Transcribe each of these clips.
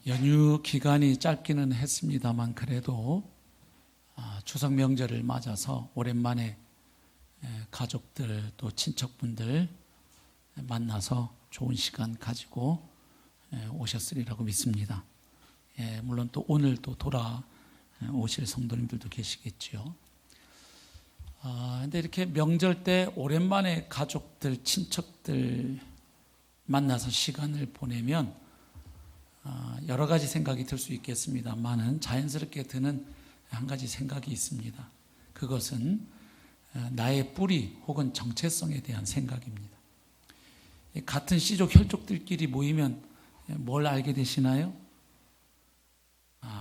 연휴 기간이 짧기는 했습니다만 그래도 추석 명절을 맞아서 오랜만에 가족들 또 친척분들 만나서 좋은 시간 가지고 오셨으리라고 믿습니다. 물론 또 오늘 또 돌아오실 성도님들도 계시겠죠. 근데 이렇게 명절 때 오랜만에 가족들, 친척들 만나서 시간을 보내면 여러 가지 생각이 들 수 있겠습니다만은 자연스럽게 드는 한 가지 생각이 있습니다. 그것은 나의 뿌리 혹은 정체성에 대한 생각입니다. 같은 씨족 혈족들끼리 모이면 뭘 알게 되시나요?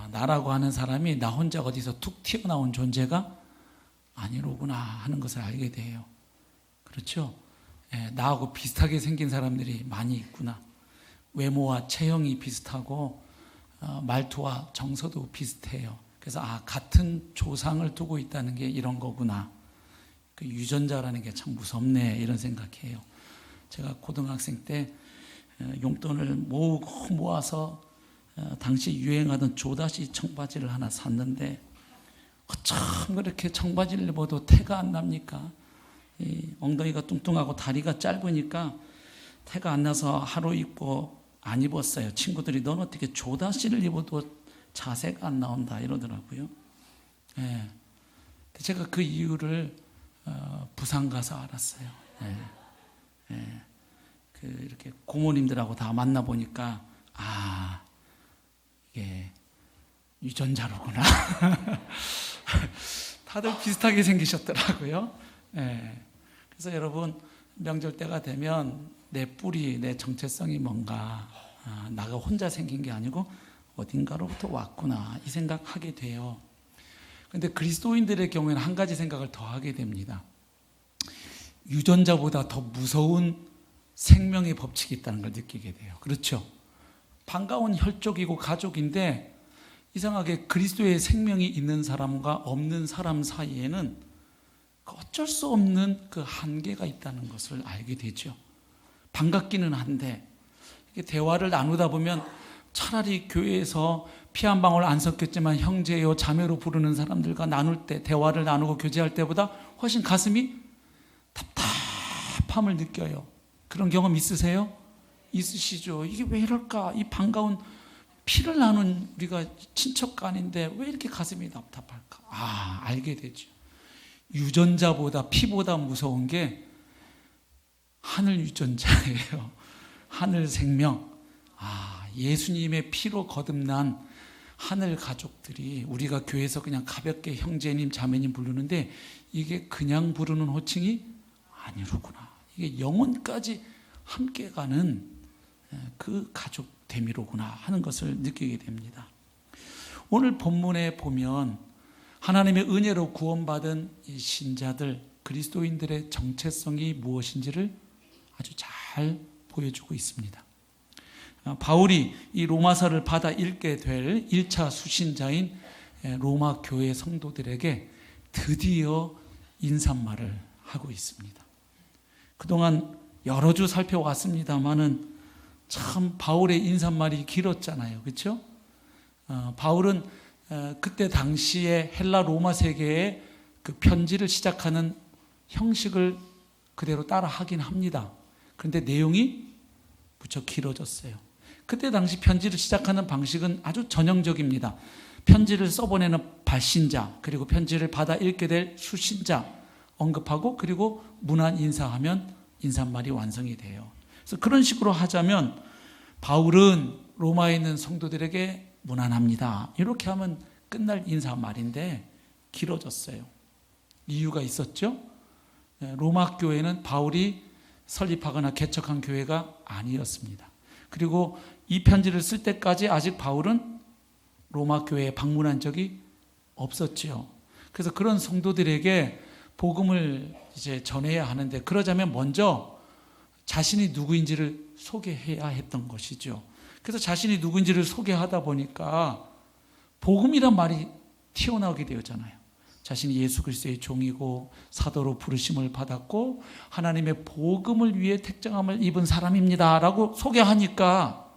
나라고 하는 사람이 나 혼자 어디서 툭 튀어나온 존재가 아니로구나 하는 것을 알게 돼요. 그렇죠? 나하고 비슷하게 생긴 사람들이 많이 있구나. 외모와 체형이 비슷하고 말투와 정서도 비슷해요. 그래서 같은 조상을 두고 있다는 게 이런 거구나. 그 유전자라는 게 참 무섭네 이런 생각해요. 제가 고등학생 때 용돈을 모아서 당시 유행하던 조다시 청바지를 하나 샀는데 참 그렇게 청바지를 입어도 태가 안 납니까? 엉덩이가 뚱뚱하고 다리가 짧으니까 태가 안 나서 하루 입고 안 입었어요. 친구들이 넌 어떻게 조다시를 입어도 자세가 안 나온다 이러더라고요. 제가 그 이유를 부산 가서 알았어요. 이렇게 고모님들하고 다 만나보니까 이게 유전자로구나. 다들 비슷하게 생기셨더라고요. 그래서 여러분 명절 때가 되면 내 뿌리, 내 정체성이 뭔가 나가 혼자 생긴 게 아니고 어딘가로부터 왔구나 이 생각하게 돼요. 그런데 그리스도인들의 경우에는 한 가지 생각을 더 하게 됩니다. 유전자보다 더 무서운 생명의 법칙이 있다는 걸 느끼게 돼요. 그렇죠? 반가운 혈족이고 가족인데 이상하게 그리스도의 생명이 있는 사람과 없는 사람 사이에는 어쩔 수 없는 그 한계가 있다는 것을 알게 되죠. 반갑기는 한데 대화를 나누다 보면 차라리 교회에서 피 한 방울 안 섞였지만 형제요 자매로 부르는 사람들과 나눌 때 대화를 나누고 교제할 때보다 훨씬 가슴이 답답함을 느껴요. 그런 경험 있으세요? 있으시죠? 이게 왜 이럴까? 이 반가운 피를 나눈 우리가 친척 간인데 왜 이렇게 가슴이 답답할까? 알게 되죠. 유전자보다 피보다 무서운 게 하늘 유전자예요. 하늘 생명. 예수님의 피로 거듭난 하늘 가족들이 우리가 교회에서 그냥 가볍게 형제님, 자매님 부르는데 이게 그냥 부르는 호칭이 아니로구나. 이게 영혼까지 함께 가는 그 가족됨이로구나 하는 것을 느끼게 됩니다. 오늘 본문에 보면 하나님의 은혜로 구원받은 이 신자들, 그리스도인들의 정체성이 무엇인지를 아주 잘 보여주고 있습니다. 바울이 이 로마서를 받아 읽게 될 1차 수신자인 로마 교회 성도들에게 드디어 인사말을 하고 있습니다. 그동안 여러 주 살펴왔습니다마는 참 바울의 인사말이 길었잖아요. 그렇죠? 바울은 그때 당시에 헬라 로마 세계의 그 편지를 시작하는 형식을 그대로 따라 하긴 합니다. 그런데 내용이 무척 길어졌어요. 그때 당시 편지를 시작하는 방식은 아주 전형적입니다. 편지를 써보내는 발신자, 그리고 편지를 받아 읽게 될 수신자 언급하고 그리고 문안 인사하면 인사말이 완성이 돼요. 그래서 그런 식으로 하자면 바울은 로마에 있는 성도들에게 문안합니다. 이렇게 하면 끝날 인사말인데 길어졌어요. 이유가 있었죠. 로마 교회는 바울이 설립하거나 개척한 교회가 아니었습니다. 그리고 이 편지를 쓸 때까지 아직 바울은 로마 교회에 방문한 적이 없었지요. 그래서 그런 성도들에게 복음을 이제 전해야 하는데 그러자면 먼저 자신이 누구인지를 소개해야 했던 것이죠. 그래서 자신이 누구인지를 소개하다 보니까 복음이란 말이 튀어나오게 되었잖아요. 자신이 예수 그리스도의 종이고 사도로 부르심을 받았고 하나님의 복음을 위해 택정함을 입은 사람입니다 라고 소개하니까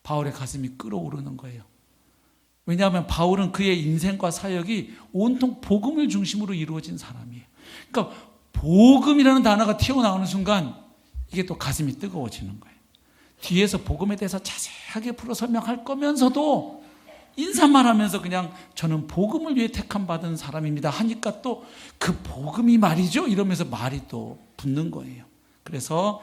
바울의 가슴이 끓어오르는 거예요. 왜냐하면 바울은 그의 인생과 사역이 온통 복음을 중심으로 이루어진 사람이에요. 그러니까 복음이라는 단어가 튀어나오는 순간 이게 또 가슴이 뜨거워지는 거예요. 뒤에서 복음에 대해서 자세하게 풀어 설명할 거면서도 인사만 하면서 그냥 저는 복음을 위해 택함 받은 사람입니다 하니까 또 그 복음이 말이죠 이러면서 말이 또 붙는 거예요. 그래서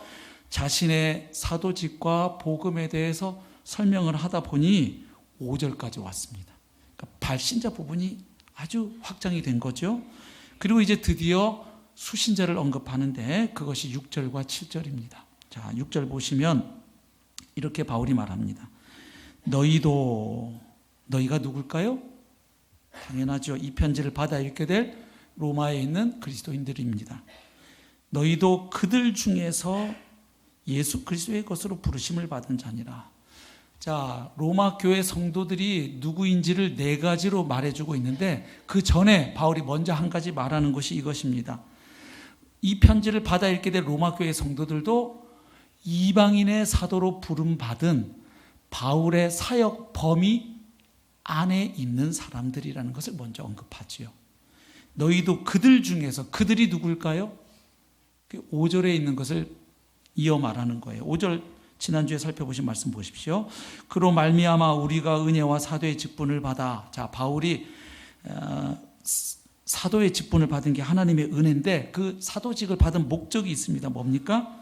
자신의 사도직과 복음에 대해서 설명을 하다 보니 5절까지 왔습니다. 그러니까 발신자 부분이 아주 확장이 된 거죠. 그리고 이제 드디어 수신자를 언급하는데 그것이 6절과 7절입니다. 자, 6절 보시면 이렇게 바울이 말합니다. 너희가 누굴까요? 당연하죠. 이 편지를 받아 읽게 될 로마에 있는 그리스도인들입니다. 너희도 그들 중에서 예수 그리스도의 것으로 부르심을 받은 자니라. 자, 로마 교회 성도들이 누구인지를 4가지로 말해주고 있는데 그 전에 바울이 먼저 한 가지 말하는 것이 이것입니다. 이 편지를 받아 읽게 될 로마 교회 성도들도 이방인의 사도로 부름받은 바울의 사역 범위 안에 있는 사람들이라는 것을 먼저 언급하지요. 너희도 그들 중에서, 그들이 누굴까요? 5절에 있는 것을 이어 말하는 거예요. 5절 지난주에 살펴보신 말씀 보십시오. 그로 말미암아 우리가 은혜와 사도의 직분을 받아. 자, 바울이 사도의 직분을 받은 게 하나님의 은혜인데 그 사도직을 받은 목적이 있습니다. 뭡니까?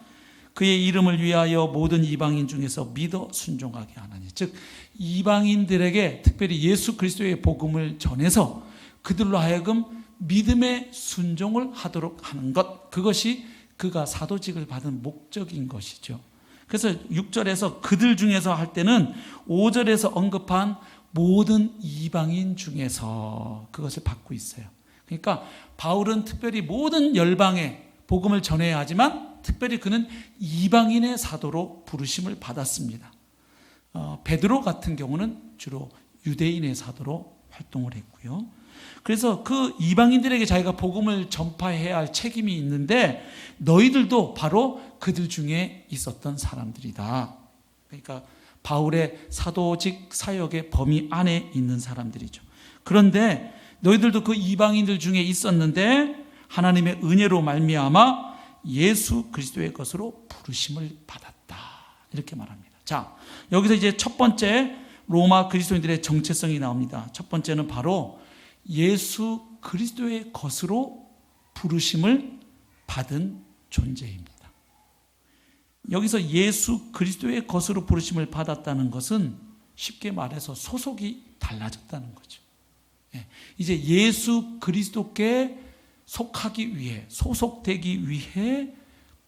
그의 이름을 위하여 모든 이방인 중에서 믿어 순종하게 하나니. 즉 이방인들에게 특별히 예수 그리스도의 복음을 전해서 그들로 하여금 믿음의 순종을 하도록 하는 것, 그것이 그가 사도직을 받은 목적인 것이죠. 그래서 6절에서 그들 중에서 할 때는 5절에서 언급한 모든 이방인 중에서 그것을 받고 있어요. 그러니까 바울은 특별히 모든 열방에 복음을 전해야 하지만 특별히 그는 이방인의 사도로 부르심을 받았습니다. 베드로 같은 경우는 주로 유대인의 사도로 활동을 했고요. 그래서 그 이방인들에게 자기가 복음을 전파해야 할 책임이 있는데 너희들도 바로 그들 중에 있었던 사람들이다. 그러니까 바울의 사도직 사역의 범위 안에 있는 사람들이죠. 그런데 너희들도 그 이방인들 중에 있었는데 하나님의 은혜로 말미암아 예수 그리스도의 것으로 부르심을 받았다. 이렇게 말합니다. 자, 여기서 이제 첫 번째 로마 그리스도인들의 정체성이 나옵니다. 첫 번째는 바로 예수 그리스도의 것으로 부르심을 받은 존재입니다. 여기서 예수 그리스도의 것으로 부르심을 받았다는 것은 쉽게 말해서 소속이 달라졌다는 거죠. 이제 예수 그리스도께 속하기 위해, 소속되기 위해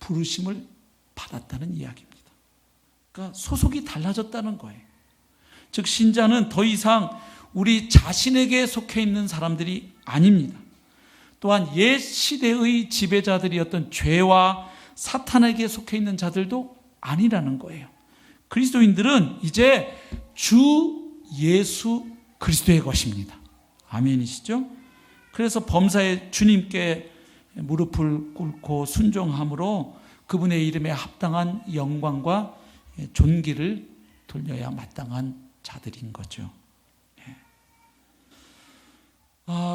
부르심을 받았다는 이야기입니다. 그러니까 소속이 달라졌다는 거예요. 즉 신자는 더 이상 우리 자신에게 속해 있는 사람들이 아닙니다. 또한 옛 시대의 지배자들이었던 죄와 사탄에게 속해 있는 자들도 아니라는 거예요. 그리스도인들은 이제 주 예수 그리스도의 것입니다. 아멘이시죠? 그래서 범사에 주님께 무릎을 꿇고 순종함으로 그분의 이름에 합당한 영광과 존귀를 돌려야 마땅한 자들인 거죠.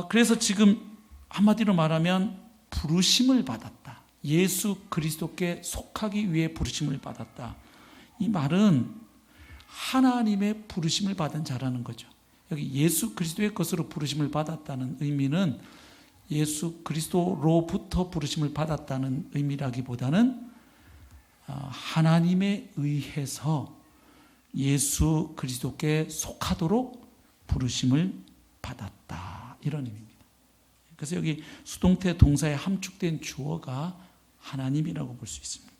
그래서 지금 한마디로 말하면 부르심을 받았다. 예수 그리스도께 속하기 위해 부르심을 받았다. 이 말은 하나님의 부르심을 받은 자라는 거죠. 여기 예수 그리스도의 것으로 부르심을 받았다는 의미는 예수 그리스도로부터 부르심을 받았다는 의미라기보다는 하나님에 의해서 예수 그리스도께 속하도록 부르심을 받았다. 이런 의미입니다. 그래서 여기 수동태 동사에 함축된 주어가 하나님이라고 볼 수 있습니다.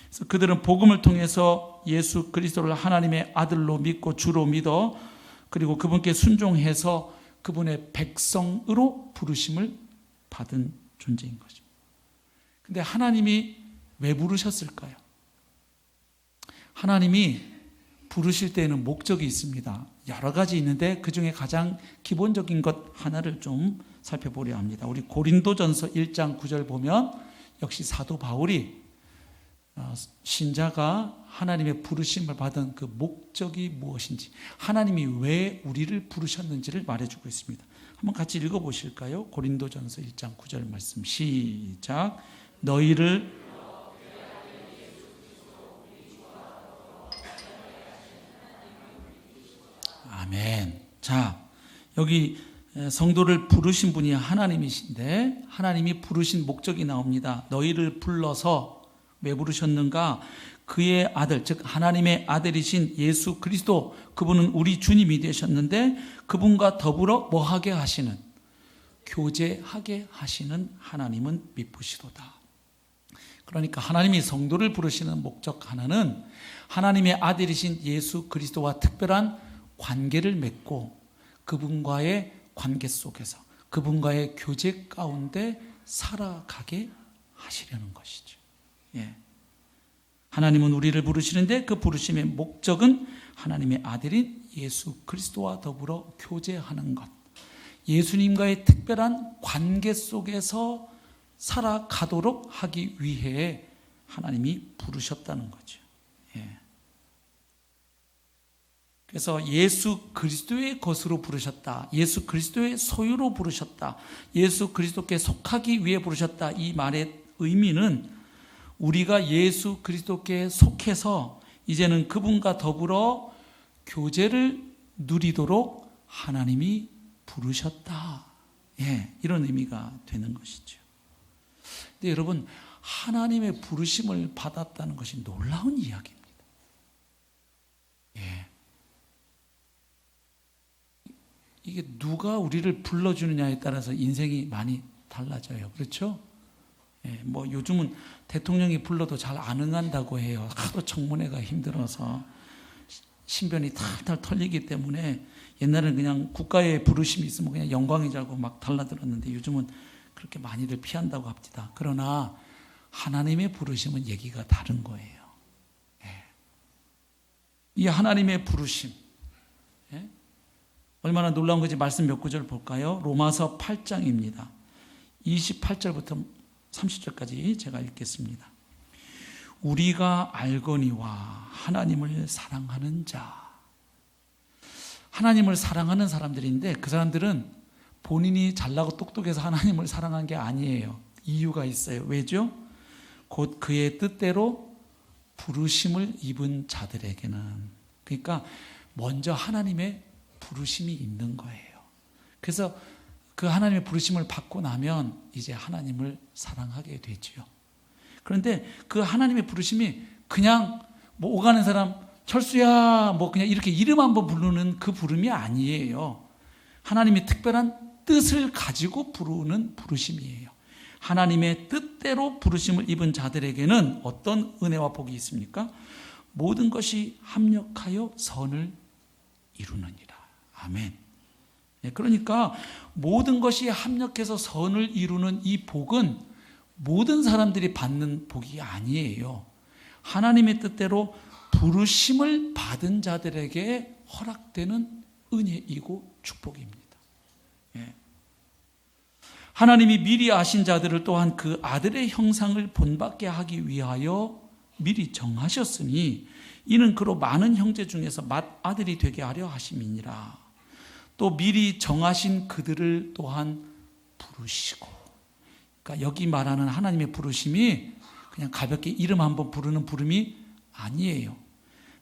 그래서 그들은 복음을 통해서 예수 그리스도를 하나님의 아들로 믿고 주로 믿어 그리고 그분께 순종해서 그분의 백성으로 부르심을 받은 존재인 거죠. 근데 하나님이 왜 부르셨을까요? 하나님이 부르실 때에는 목적이 있습니다. 여러 가지 있는데 그중에 가장 기본적인 것 하나를 좀 살펴보려 합니다. 우리 고린도전서 1장 9절 보면 역시 사도 바울이 신자가 하나님의 부르심을 받은 그 목적이 무엇인지, 하나님이 왜 우리를 부르셨는지를 말해주고 있습니다. 한번 같이 읽어보실까요? 고린도전서 1장 9절 말씀 시작. 너희를 아멘. 자, 여기 성도를 부르신 분이 하나님이신데 하나님이 부르신 목적이 나옵니다. 너희를 불러서 왜 부르셨는가? 그의 아들, 즉 하나님의 아들이신 예수 그리스도, 그분은 우리 주님이 되셨는데 그분과 더불어 뭐하게 하시는, 교제하게 하시는 하나님은 미쁘시도다. 그러니까 하나님이 성도를 부르시는 목적 하나는 하나님의 아들이신 예수 그리스도와 특별한 관계를 맺고 그분과의 관계 속에서 그분과의 교제 가운데 살아가게 하시려는 것이죠. 예. 하나님은 우리를 부르시는데 그 부르심의 목적은 하나님의 아들인 예수 그리스도와 더불어 교제하는 것, 예수님과의 특별한 관계 속에서 살아가도록 하기 위해 하나님이 부르셨다는 거죠. 예. 그래서 예수 그리스도의 것으로 부르셨다, 예수 그리스도의 소유로 부르셨다, 예수 그리스도께 속하기 위해 부르셨다, 이 말의 의미는 우리가 예수 그리스도께 속해서 이제는 그분과 더불어 교제를 누리도록 하나님이 부르셨다. 예, 이런 의미가 되는 것이죠. 근데 여러분, 하나님의 부르심을 받았다는 것이 놀라운 이야기입니다. 예. 이게 누가 우리를 불러주느냐에 따라서 인생이 많이 달라져요. 그렇죠? 예, 뭐 요즘은 대통령이 불러도 잘 안 응한다고 해요. 하도 청문회가 힘들어서 신변이 탈탈 털리기 때문에 옛날에는 그냥 국가의 부르심이 있으면 그냥 영광이자고 막 달라들었는데 요즘은 그렇게 많이들 피한다고 합니다. 그러나 하나님의 부르심은 얘기가 다른 거예요. 예. 이 하나님의 부르심, 예? 얼마나 놀라운 건지 말씀 몇 구절 볼까요? 로마서 8장입니다. 28절부터 30절까지 제가 읽겠습니다. 우리가 알거니와 하나님을 사랑하는 자. 하나님을 사랑하는 사람들인데 그 사람들은 본인이 잘나고 똑똑해서 하나님을 사랑한 게 아니에요. 이유가 있어요. 왜죠? 곧 그의 뜻대로 부르심을 입은 자들에게는, 그러니까 먼저 하나님의 부르심이 있는 거예요. 그래서 그 하나님의 부르심을 받고 나면 이제 하나님을 사랑하게 되지요. 그런데 그 하나님의 부르심이 그냥 뭐 오가는 사람 철수야 뭐 그냥 이렇게 이름 한번 부르는 그 부름이 아니에요. 하나님의 특별한 뜻을 가지고 부르는 부르심이에요. 하나님의 뜻대로 부르심을 입은 자들에게는 어떤 은혜와 복이 있습니까? 모든 것이 합력하여 선을 이루느니라. 아멘. 그러니까 모든 것이 합력해서 선을 이루는 이 복은 모든 사람들이 받는 복이 아니에요. 하나님의 뜻대로 부르심을 받은 자들에게 허락되는 은혜이고 축복입니다. 예. 하나님이 미리 아신 자들을 또한 그 아들의 형상을 본받게 하기 위하여 미리 정하셨으니 이는 그로 많은 형제 중에서 맏아들이 되게 하려 하심이니라. 또 미리 정하신 그들을 또한 부르시고, 그러니까 여기 말하는 하나님의 부르심이 그냥 가볍게 이름 한번 부르는 부름이 아니에요.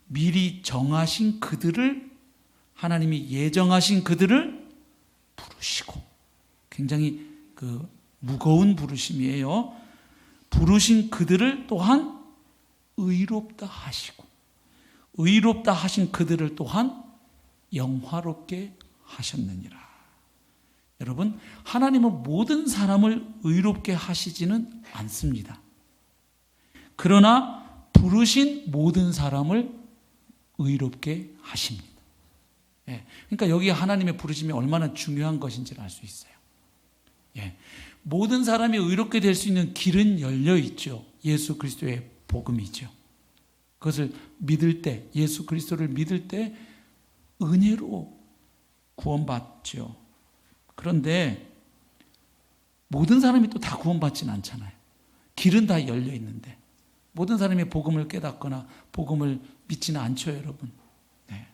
미리 정하신 그들을, 하나님이 예정하신 그들을 부르시고, 굉장히 그 무거운 부르심이에요. 부르신 그들을 또한 의롭다 하시고, 의롭다 하신 그들을 또한 영화롭게 하셨느니라. 여러분, 하나님은 모든 사람을 의롭게 하시지는 않습니다. 그러나 부르신 모든 사람을 의롭게 하십니다. 예, 그러니까 여기 하나님의 부르심이 얼마나 중요한 것인지를 알 수 있어요. 예, 모든 사람이 의롭게 될 수 있는 길은 열려 있죠. 예수 그리스도의 복음이죠. 그것을 믿을 때, 예수 그리스도를 믿을 때 은혜로 구원받죠. 그런데 모든 사람이 또 다 구원받지는 않잖아요. 길은 다 열려 있는데 모든 사람이 복음을 깨닫거나 복음을 믿지는 않죠, 여러분. 네.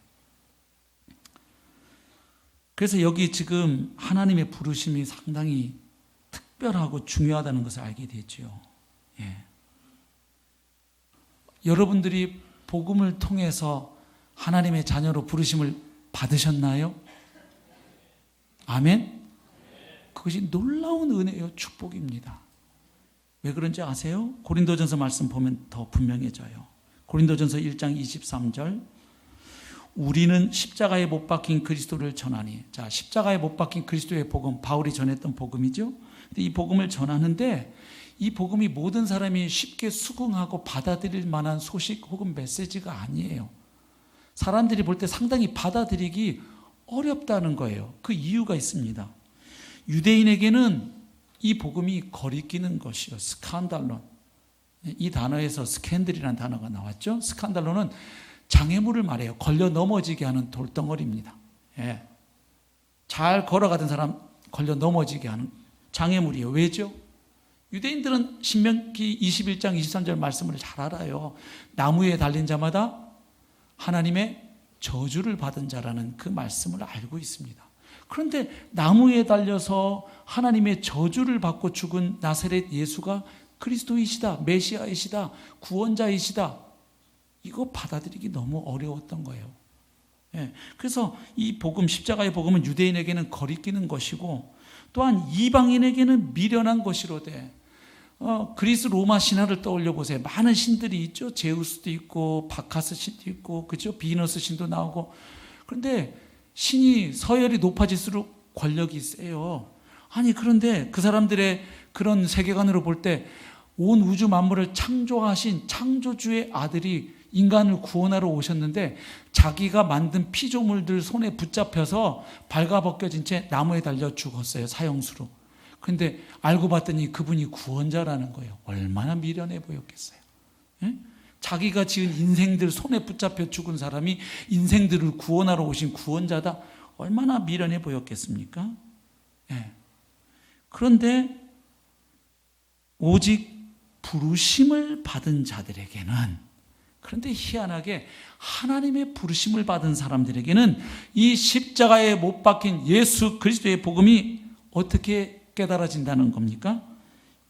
그래서 여기 지금 하나님의 부르심이 상당히 특별하고 중요하다는 것을 알게 되죠. 예. 여러분들이 복음을 통해서 하나님의 자녀로 부르심을 받으셨나요? 아멘? 그것이 놀라운 은혜요, 축복입니다. 왜 그런지 아세요? 고린도전서 말씀 보면 더 분명해져요. 고린도전서 1장 23절, 우리는 십자가에 못 박힌 그리스도를 전하니. 자, 십자가에 못 박힌 그리스도의 복음, 바울이 전했던 복음이죠. 근데 이 복음을 전하는데 이 복음이 모든 사람이 쉽게 수긍하고 받아들일 만한 소식 혹은 메시지가 아니에요. 사람들이 볼 때 상당히 받아들이기 어렵다는 거예요. 그 이유가 있습니다. 유대인에게는 이 복음이 거리끼는 것이요, 스칸달론. 이 단어에서 스캔들이라는 단어가 나왔죠. 스칸달론은 장애물을 말해요. 걸려 넘어지게 하는 돌덩어리입니다. 예. 잘 걸어가던 사람 걸려 넘어지게 하는 장애물이에요. 왜죠? 유대인들은 신명기 21장 23절 말씀을 잘 알아요. 나무에 달린 자마다 하나님의 저주를 받은 자라는 그 말씀을 알고 있습니다. 그런데 나무에 달려서 하나님의 저주를 받고 죽은 나사렛 예수가 그리스도이시다, 메시아이시다, 구원자이시다, 이거 받아들이기 너무 어려웠던 거예요. 예, 그래서 이 복음, 십자가의 복음은 유대인에게는 거리끼는 것이고 또한 이방인에게는 미련한 것이로되, 그리스 로마 신화를 떠올려 보세요. 많은 신들이 있죠. 제우스도 있고 바카스 신도 있고, 그렇죠? 비너스 신도 나오고. 그런데 신이 서열이 높아질수록 권력이 세요. 아니, 그런데 그 사람들의 그런 세계관으로 볼 때 온 우주 만물을 창조하신 창조주의 아들이 인간을 구원하러 오셨는데 자기가 만든 피조물들 손에 붙잡혀서 발가벗겨진 채 나무에 달려 죽었어요, 사형수로. 그런데 알고 봤더니 그분이 구원자라는 거예요. 얼마나 미련해 보였겠어요. 예? 자기가 지은 인생들 손에 붙잡혀 죽은 사람이 인생들을 구원하러 오신 구원자다. 얼마나 미련해 보였겠습니까? 예. 그런데 오직 부르심을 받은 자들에게는, 그런데 희한하게 하나님의 부르심을 받은 사람들에게는 이 십자가에 못 박힌 예수 그리스도의 복음이 어떻게 깨달아진다는 겁니까?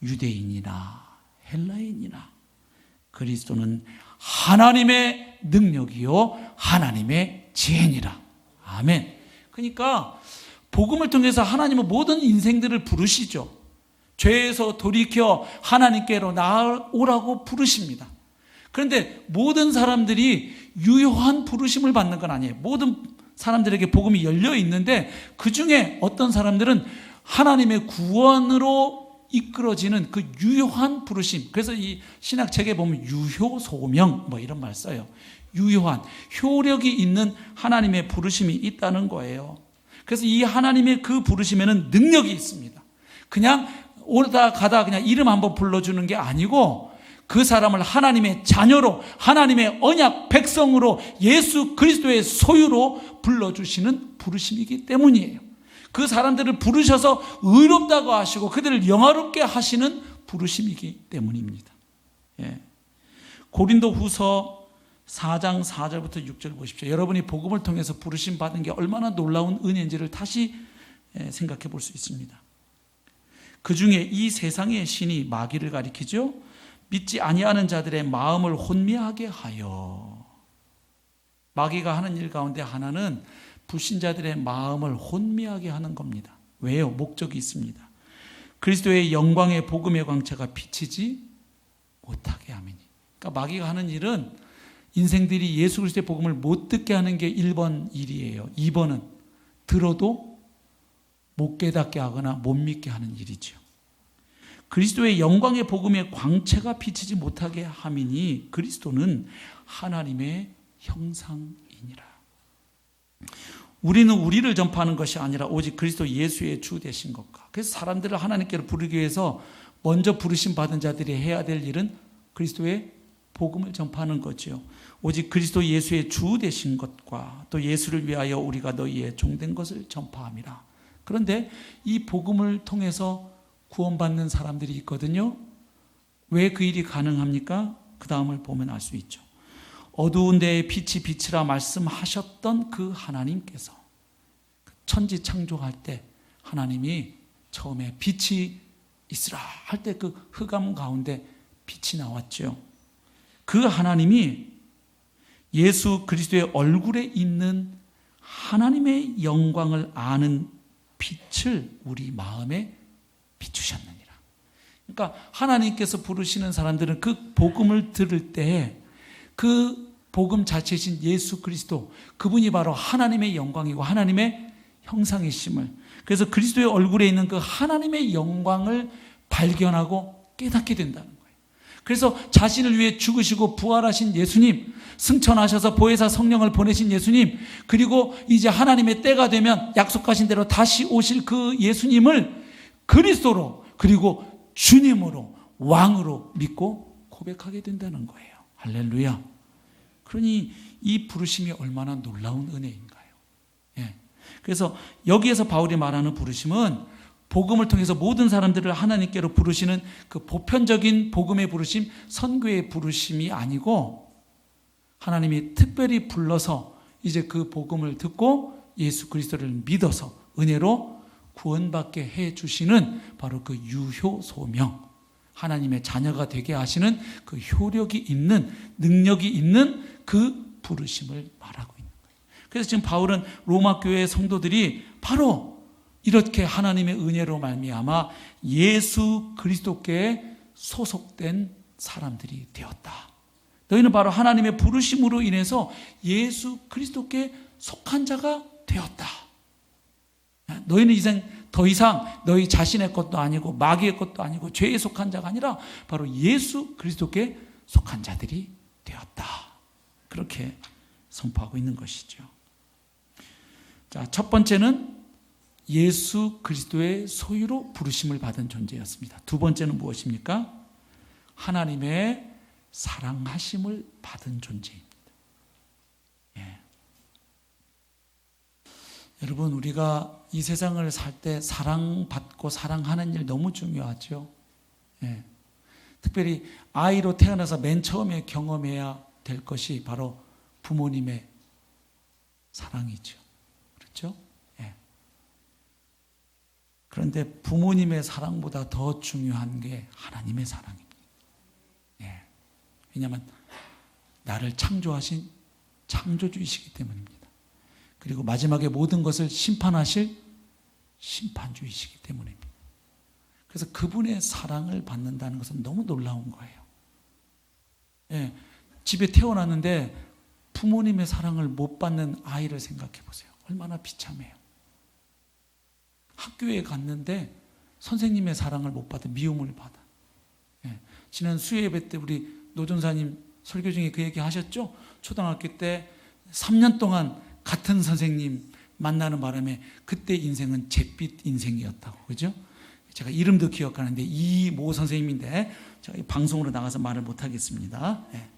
유대인이나 헬라인이나 그리스도는 하나님의 능력이요 하나님의 지혜니라. 아멘. 그러니까 복음을 통해서 하나님은 모든 인생들을 부르시죠. 죄에서 돌이켜 하나님께로 나아오라고 부르십니다. 그런데 모든 사람들이 유효한 부르심을 받는 건 아니에요. 모든 사람들에게 복음이 열려 있는데 그 중에 어떤 사람들은 하나님의 구원으로 이끌어지는 그 유효한 부르심. 그래서 이 신학책에 보면 유효소명 뭐 이런 말 써요. 유효한, 효력이 있는 하나님의 부르심이 있다는 거예요. 그래서 이 하나님의 그 부르심에는 능력이 있습니다. 그냥 오다 가다 그냥 이름 한번 불러주는 게 아니고 그 사람을 하나님의 자녀로, 하나님의 언약 백성으로, 예수 그리스도의 소유로 불러주시는 부르심이기 때문이에요. 그 사람들을 부르셔서 의롭다고 하시고 그들을 영화롭게 하시는 부르심이기 때문입니다. 예. 고린도 후서 4장 4절부터 6절 보십시오. 여러분이 복음을 통해서 부르심 받은 게 얼마나 놀라운 은혜인지를 다시 생각해 볼 수 있습니다. 그 중에 이 세상의 신이 마귀를 가리키죠. 믿지 아니하는 자들의 마음을 혼미하게 하여. 마귀가 하는 일 가운데 하나는 불신자들의 마음을 혼미하게 하는 겁니다. 왜요? 목적이 있습니다. 그리스도의 영광의 복음의 광채가 비치지 못하게 함이니. 그러니까 마귀가 하는 일은 인생들이 예수 그리스도의 복음을 못 듣게 하는 게 1번 일이에요. 2번은 들어도 못 깨닫게 하거나 못 믿게 하는 일이죠. 그리스도의 영광의 복음의 광채가 비치지 못하게 함이니 그리스도는 하나님의 형상이니라. 우리는 우리를 전파하는 것이 아니라 오직 그리스도 예수의 주 되신 것과, 그래서 사람들을 하나님께로 부르기 위해서 먼저 부르심 받은 자들이 해야 될 일은 그리스도의 복음을 전파하는 거죠. 오직 그리스도 예수의 주 되신 것과 또 예수를 위하여 우리가 너희의 종된 것을 전파함이라. 그런데 이 복음을 통해서 구원받는 사람들이 있거든요. 왜 그 일이 가능합니까? 그 다음을 보면 알 수 있죠. 어두운 데에 빛이 빛이라 말씀하셨던 그 하나님께서 천지 창조할 때 하나님이 처음에 빛이 있으라 할 때 그 흑암 가운데 빛이 나왔죠. 그 하나님이 예수 그리스도의 얼굴에 있는 하나님의 영광을 아는 빛을 우리 마음에 비추셨느니라. 그러니까 하나님께서 부르시는 사람들은 그 복음을 들을 때 그 복음 자체이신 예수 그리스도, 그분이 바로 하나님의 영광이고 하나님의 형상이심을, 그래서 그리스도의 얼굴에 있는 그 하나님의 영광을 발견하고 깨닫게 된다는 거예요. 그래서 자신을 위해 죽으시고 부활하신 예수님, 승천하셔서 보혜사 성령을 보내신 예수님, 그리고 이제 하나님의 때가 되면 약속하신 대로 다시 오실 그 예수님을 그리스도로, 그리고 주님으로, 왕으로 믿고 고백하게 된다는 거예요. 할렐루야. 그러니 이 부르심이 얼마나 놀라운 은혜인가요? 예. 그래서 여기에서 바울이 말하는 부르심은 복음을 통해서 모든 사람들을 하나님께로 부르시는 그 보편적인 복음의 부르심, 선교의 부르심이 아니고 하나님이 특별히 불러서 이제 그 복음을 듣고 예수 그리스도를 믿어서 은혜로 구원받게 해주시는 바로 그 유효소명, 하나님의 자녀가 되게 하시는 그 효력이 있는, 능력이 있는 그 부르심을 말하고 있는 거예요. 그래서 지금 바울은 로마 교회 성도들이 바로 이렇게 하나님의 은혜로 말미암아 예수 그리스도께 소속된 사람들이 되었다. 너희는 바로 하나님의 부르심으로 인해서 예수 그리스도께 속한 자가 되었다. 너희는 더 이상 너희 자신의 것도 아니고 마귀의 것도 아니고 죄에 속한 자가 아니라 바로 예수 그리스도께 속한 자들이 되었다. 그렇게 선포하고 있는 것이죠. 자, 첫 번째는 예수 그리스도의 소유로 부르심을 받은 존재였습니다. 두 번째는 무엇입니까? 하나님의 사랑하심을 받은 존재입니다. 예. 여러분, 우리가 이 세상을 살 때 사랑받고 사랑하는 일 너무 중요하죠. 예. 특별히 아이로 태어나서 맨 처음에 경험해야 될 것이 바로 부모님의 사랑이죠. 그렇죠? 예. 그런데 부모님의 사랑보다 더 중요한 게 하나님의 사랑입니다. 예. 왜냐하면 나를 창조하신 창조주이시기 때문입니다. 그리고 마지막에 모든 것을 심판하실 심판주이시기 때문입니다. 그래서 그분의 사랑을 받는다는 것은 너무 놀라운 거예요. 예, 집에 태어났는데 부모님의 사랑을 못 받는 아이를 생각해 보세요. 얼마나 비참해요. 학교에 갔는데 선생님의 사랑을 못 받아, 미움을 받아. 예, 지난 수요예배 때 우리 노전사님 설교 중에 그 얘기 하셨죠? 초등학교 때 3년 동안 같은 선생님 만나는 바람에 그때 인생은 잿빛 인생이었다고, 그죠? 제가 이름도 기억하는데 이모 선생님인데 제가 방송으로 나가서 말을 못하겠습니다. 예.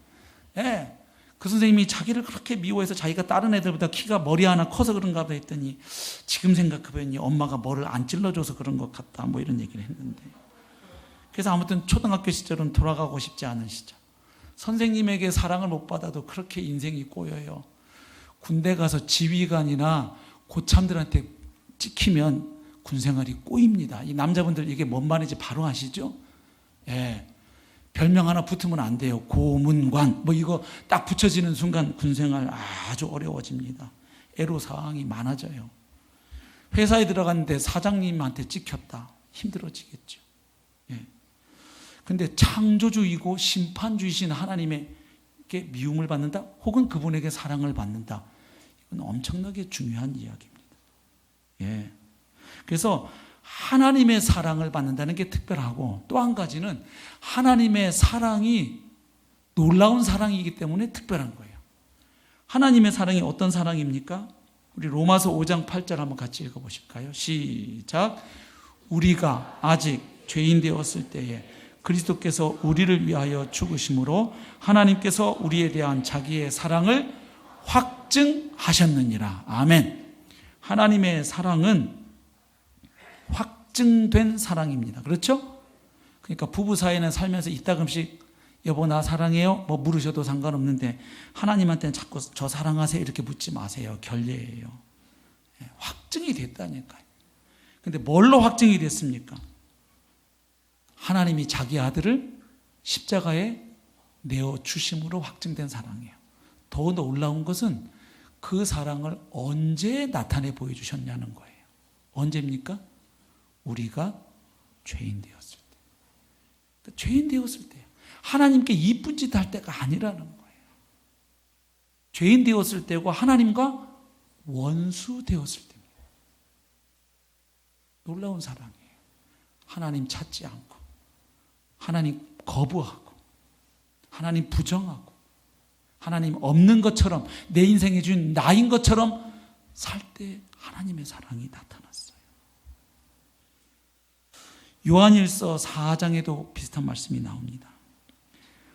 예. 그 선생님이 자기를 그렇게 미워해서 자기가 다른 애들보다 키가 머리 하나 커서 그런가 보다 했더니 지금 생각해보니 엄마가 뭐를 안 찔러줘서 그런 것 같다, 뭐 이런 얘기를 했는데, 그래서 아무튼 초등학교 시절은 돌아가고 싶지 않은 시절, 선생님에게 사랑을 못 받아도 그렇게 인생이 꼬여요. 군대 가서 지휘관이나 고참들한테 찍히면 군생활이 꼬입니다. 이 남자분들 이게 뭔 말인지 바로 아시죠? 예. 별명 하나 붙으면 안 돼요. 고문관 뭐 이거 딱 붙여지는 순간 군생활 아주 어려워집니다. 애로사항이 많아져요. 회사에 들어갔는데 사장님한테 찍혔다. 힘들어지겠죠. 예. 근데 창조주이고 심판주이신 하나님에게 미움을 받는다, 혹은 그분에게 사랑을 받는다, 이건 엄청나게 중요한 이야기입니다. 예. 그래서 하나님의 사랑을 받는다는 게 특별하고, 또 한 가지는 하나님의 사랑이 놀라운 사랑이기 때문에 특별한 거예요. 하나님의 사랑이 어떤 사랑입니까? 우리 로마서 5장 8절 한번 같이 읽어보실까요? 시작. 우리가 아직 죄인 되었을 때에 그리스도께서 우리를 위하여 죽으심으로 하나님께서 우리에 대한 자기의 사랑을 확증하셨느니라. 아멘. 하나님의 사랑은 확증된 사랑입니다. 그렇죠? 그러니까 부부 사이는 살면서 이따금씩 여보 나 사랑해요? 뭐 물으셔도 상관없는데 하나님한테는 자꾸 저 사랑하세요 이렇게 묻지 마세요. 결례예요. 확증이 됐다니까요. 근데 뭘로 확증이 됐습니까? 하나님이 자기 아들을 십자가에 내어주심으로 확증된 사랑이에요. 더 놀라운 것은 그 사랑을 언제 나타내 보여주셨냐는 거예요. 언제입니까? 우리가 죄인 되었을 때. 그러니까 죄인 되었을 때요. 하나님께 이쁜 짓 할 때가 아니라는 거예요. 죄인 되었을 때고 하나님과 원수 되었을 때입니다. 놀라운 사랑이에요. 하나님 찾지 않고 하나님 거부하고 하나님 부정하고 하나님 없는 것처럼 내 인생에 준 나인 것처럼 살 때 하나님의 사랑이 나타났어요. 요한일서 4장에도 비슷한 말씀이 나옵니다.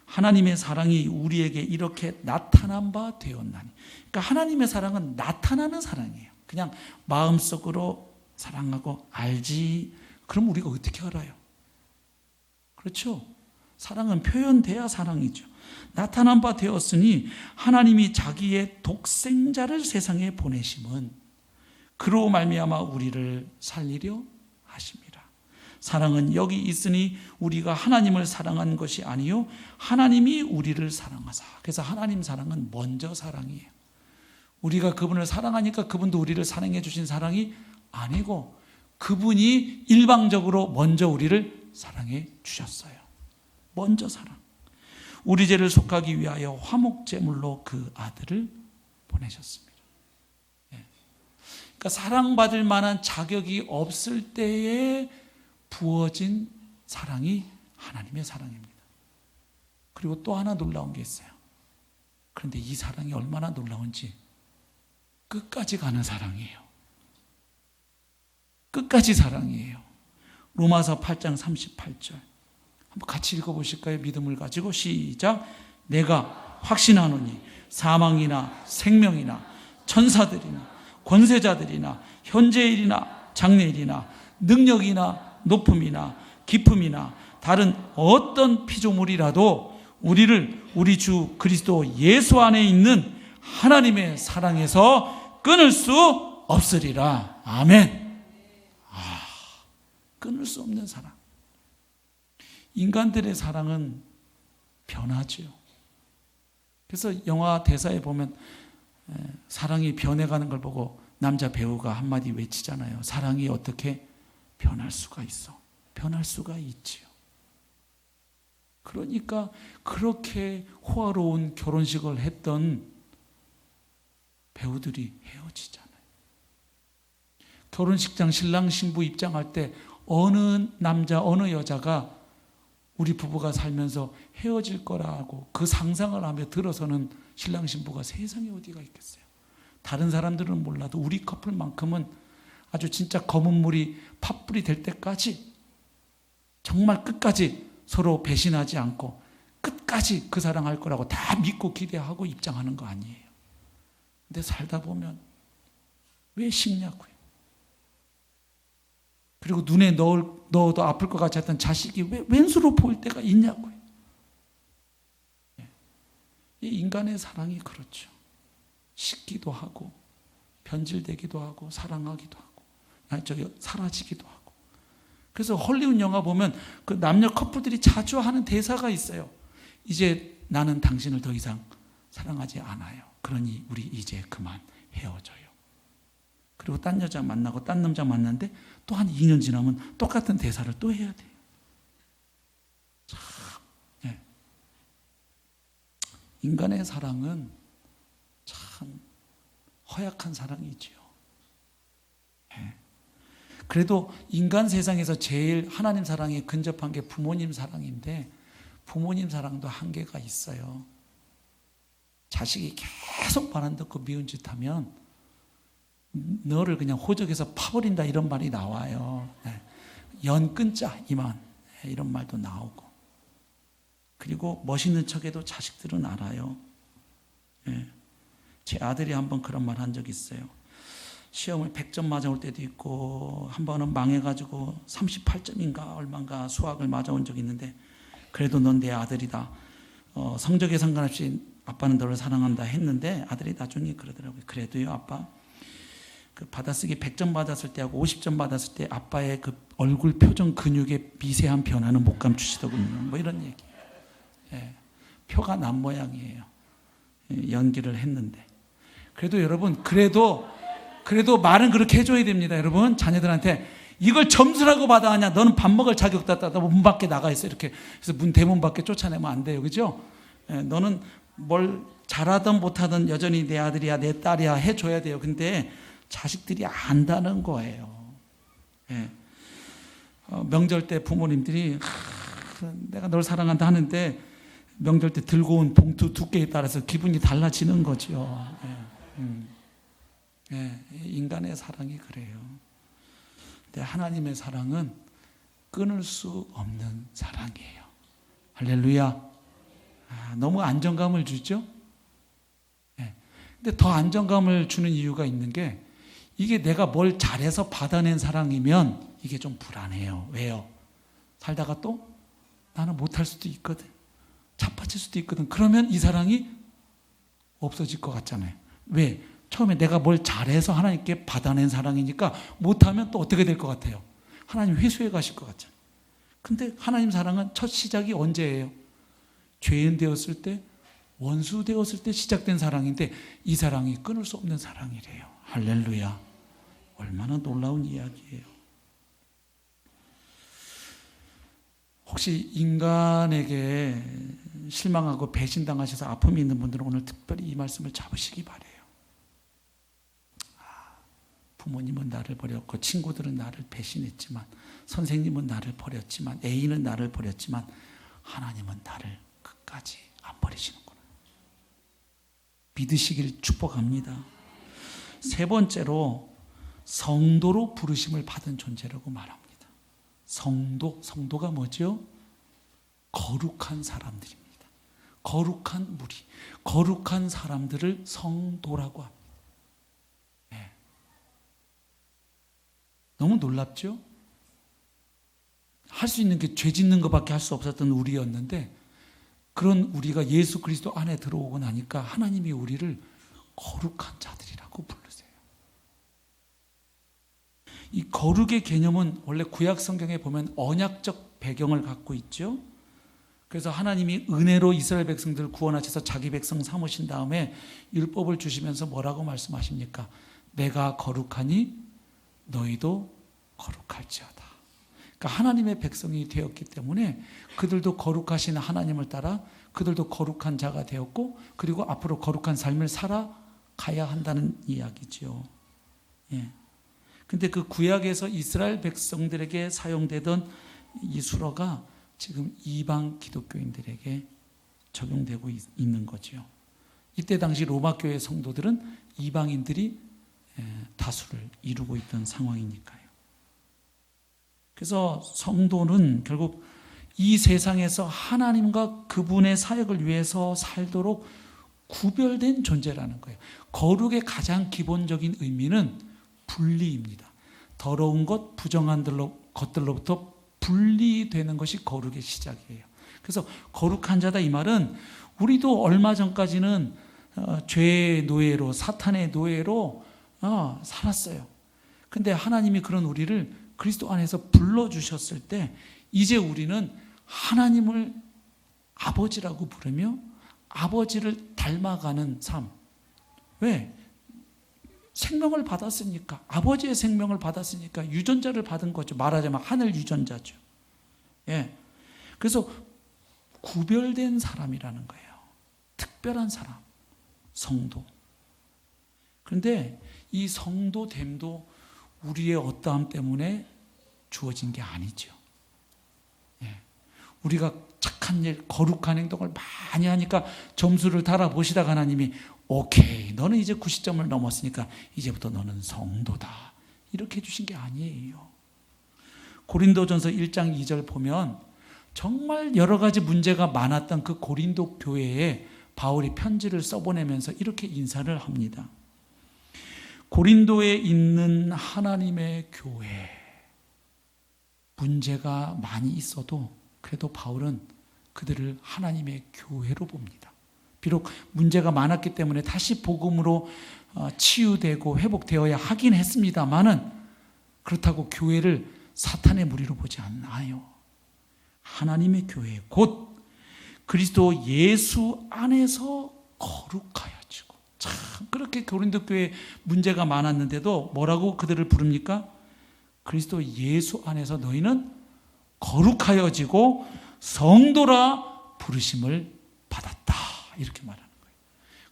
하나님의 사랑이 우리에게 이렇게 나타난 바 되었나니. 그러니까 하나님의 사랑은 나타나는 사랑이에요. 그냥 마음속으로 사랑하고 알지. 그럼 우리가 어떻게 알아요? 그렇죠? 사랑은 표현돼야 사랑이죠. 나타난 바 되었으니 하나님이 자기의 독생자를 세상에 보내심은 그로 말미암아 우리를 살리려 하심이라. 사랑은 여기 있으니 우리가 하나님을 사랑한 것이 아니요 하나님이 우리를 사랑하사. 그래서 하나님 사랑은 먼저 사랑이에요. 우리가 그분을 사랑하니까 그분도 우리를 사랑해 주신 사랑이 아니고 그분이 일방적으로 먼저 우리를 사랑해 주셨어요. 먼저 사랑. 우리 죄를 속하기 위하여 화목제물로 그 아들을 보내셨습니다. 그러니까 사랑받을 만한 자격이 없을 때에 부어진 사랑이 하나님의 사랑입니다. 그리고 또 하나 놀라운 게 있어요. 그런데 이 사랑이 얼마나 놀라운지 끝까지 가는 사랑이에요. 끝까지 사랑이에요. 로마서 8장 38절 한번 같이 읽어보실까요? 믿음을 가지고 시작. 내가 확신하노니 사망이나 생명이나 천사들이나 권세자들이나 현재일이나 장래일이나 능력이나 높음이나 깊음이나 다른 어떤 피조물이라도 우리를 우리 주 그리스도 예수 안에 있는 하나님의 사랑에서 끊을 수 없으리라. 아멘. 끊을 수 없는 사랑. 인간들의 사랑은 변하지요. 그래서 영화 대사에 보면 사랑이 변해가는 걸 보고 남자 배우가 한마디 외치잖아요. 사랑이 어떻게 변할 수가 있어. 변할 수가 있지요. 그러니까 그렇게 호화로운 결혼식을 했던 배우들이 헤어지잖아요. 결혼식장 신랑 신부 입장할 때 어느 남자 어느 여자가 우리 부부가 살면서 헤어질 거라고 그 상상을 하며 들어서는 신랑 신부가 세상에 어디가 있겠어요. 다른 사람들은 몰라도 우리 커플만큼은 아주 진짜 검은 물이 팥불이 될 때까지 정말 끝까지 서로 배신하지 않고 끝까지 그 사랑할 거라고 다 믿고 기대하고 입장하는 거 아니에요. 근데 살다 보면 왜 식냐고요. 그리고 눈에 넣어도 아플 것 같이 했던 자식이 왜 왼수로 보일 때가 있냐고요. 이 인간의 사랑이 그렇죠. 식기도 하고 변질되기도 하고 사랑하기도 하고 사라지기도 하고. 그래서 헐리우드 영화 보면 그 남녀 커플들이 자주 하는 대사가 있어요. 이제 나는 당신을 더 이상 사랑하지 않아요. 그러니 우리 이제 그만 헤어져요. 그리고 딴 여자 만나고 딴 남자 만났는데 또 한 2년 지나면 똑같은 대사를 또 해야 돼요. 참, 네. 인간의 사랑은 참 허약한 사랑이지요. 네. 그래도 인간 세상에서 제일 하나님 사랑에 근접한 게 부모님 사랑인데 부모님 사랑도 한계가 있어요. 자식이 계속 말 안 듣고 미운 짓 하면 너를 그냥 호적에서 파버린다 이런 말이 나와요. 연 끊자 이만 이런 말도 나오고. 그리고 멋있는 척해도 자식들은 알아요. 제 아들이 한번 그런 말 한 적이 있어요. 시험을 100점 맞아올 때도 있고 한 번은 망해가지고 38점인가 얼마인가 수학을 맞아온 적이 있는데 그래도 넌 내 아들이다. 성적에 상관없이 아빠는 너를 사랑한다 했는데 아들이 나중에 그러더라고요. 그래도요 아빠, 그 받아쓰기 100점 받았을 때하고 50점 받았을 때 아빠의 그 얼굴 표정 근육의 미세한 변화는 못 감추시더군요. 뭐 이런 얘기. 예, 표가 난 모양이에요. 연기를 했는데. 그래도 여러분, 그래도 말은 그렇게 해줘야 됩니다. 여러분, 자녀들한테 이걸 점수라고 받아가냐? 너는 밥 먹을 자격도 없다. 너 문 밖에 나가 있어. 이렇게 그래서 문 대문 밖에 쫓아내면 안 돼요, 그죠? 예, 너는 뭘 잘하든 못하든 여전히 내 아들이야, 내 딸이야 해줘야 돼요. 근데 자식들이 안다는 거예요. 예. 명절 때 부모님들이 내가 널 사랑한다 하는데 명절 때 들고 온 봉투 두께에 따라서 기분이 달라지는 거죠. 예. 인간의 사랑이 그래요. 근데 하나님의 사랑은 끊을 수 없는 사랑이에요. 할렐루야. 너무 안정감을 주죠. 예. 근데 더 안정감을 주는 이유가 있는 게, 이게 내가 뭘 잘해서 받아낸 사랑이면 이게 좀 불안해요. 왜요? 살다가 또 나는 못할 수도 있거든. 자빠질 수도 있거든. 그러면 이 사랑이 없어질 것 같잖아요. 왜? 처음에 내가 뭘 잘해서 하나님께 받아낸 사랑이니까 못하면 또 어떻게 될 것 같아요? 하나님 회수해 가실 것 같잖아요. 근데 하나님 사랑은 첫 시작이 언제예요? 죄인 되었을 때, 원수 되었을 때 시작된 사랑인데 이 사랑이 끊을 수 없는 사랑이래요. 할렐루야. 얼마나 놀라운 이야기예요. 혹시 인간에게 실망하고 배신당하셔서 아픔이 있는 분들은 오늘 특별히 이 말씀을 잡으시기 바라요. 부모님은 나를 버렸고, 친구들은 나를 배신했지만, 선생님은 나를 버렸지만, 애인은 나를 버렸지만 하나님은 나를 끝까지 안 버리시는구나. 믿으시길 축복합니다. 세 번째로 성도로 부르심을 받은 존재라고 말합니다. 성도가 뭐죠? 거룩한 사람들입니다. 거룩한 무리, 거룩한 사람들을 성도라고 합니다. 네. 너무 놀랍죠? 할 수 있는 게 죄 짓는 것밖에 할 수 없었던 우리였는데, 그런 우리가 예수 그리스도 안에 들어오고 나니까 하나님이 우리를 거룩한 자들이라고 부르세요. 이 거룩의 개념은 원래 구약 성경에 보면 언약적 배경을 갖고 있죠. 그래서 하나님이 은혜로 이스라엘 백성들을 구원하셔서 자기 백성 삼으신 다음에 율법을 주시면서 뭐라고 말씀하십니까? 내가 거룩하니 너희도 거룩할지어다. 그러니까 하나님의 백성이 되었기 때문에 그들도 거룩하신 하나님을 따라 그들도 거룩한 자가 되었고, 그리고 앞으로 거룩한 삶을 살아가야 한다는 이야기죠. 예. 근데 그 구약에서 이스라엘 백성들에게 사용되던 이 수로가 지금 이방 기독교인들에게 적용되고 있는 거죠. 이때 당시 로마 교회 성도들은 이방인들이 다수를 이루고 있던 상황이니까요. 그래서 성도는 결국 이 세상에서 하나님과 그분의 사역을 위해서 살도록 구별된 존재라는 거예요. 거룩의 가장 기본적인 의미는 분리입니다. 더러운 것, 부정한 것들로부터 분리되는 것이 거룩의 시작이에요. 그래서 거룩한 자다 이 말은, 우리도 얼마 전까지는 죄의 노예로, 사탄의 노예로 살았어요. 근데 하나님이 그런 우리를 그리스도 안에서 불러주셨을 때 이제 우리는 하나님을 아버지라고 부르며 아버지를 닮아가는 삶. 왜? 생명을 받았으니까, 아버지의 생명을 받았으니까 유전자를 받은 거죠. 말하자면 하늘 유전자죠. 예. 그래서 구별된 사람이라는 거예요. 특별한 사람, 성도. 그런데 이 성도됨도 우리의 어떠함 때문에 주어진 게 아니죠. 예. 우리가 착한 일, 거룩한 행동을 많이 하니까 점수를 달아보시다가 하나님이 오케이, 너는 이제 90점을 넘었으니까 이제부터 너는 성도다, 이렇게 해주신 게 아니에요. 고린도전서 1장 2절 보면 정말 여러 가지 문제가 많았던 그 고린도 교회에 바울이 편지를 써보내면서 이렇게 인사를 합니다. 고린도에 있는 하나님의 교회, 문제가 많이 있어도 그래도 바울은 그들을 하나님의 교회로 봅니다. 비록 문제가 많았기 때문에 다시 복음으로 치유되고 회복되어야 하긴 했습니다만은 그렇다고 교회를 사탄의 무리로 보지 않아요. 하나님의 교회 곧 그리스도 예수 안에서 거룩하여지고. 참 그렇게 고린도 교회에 문제가 많았는데도 뭐라고 그들을 부릅니까? 그리스도 예수 안에서 너희는 거룩하여지고 성도라 부르심을 받았다, 이렇게 말하는 거예요.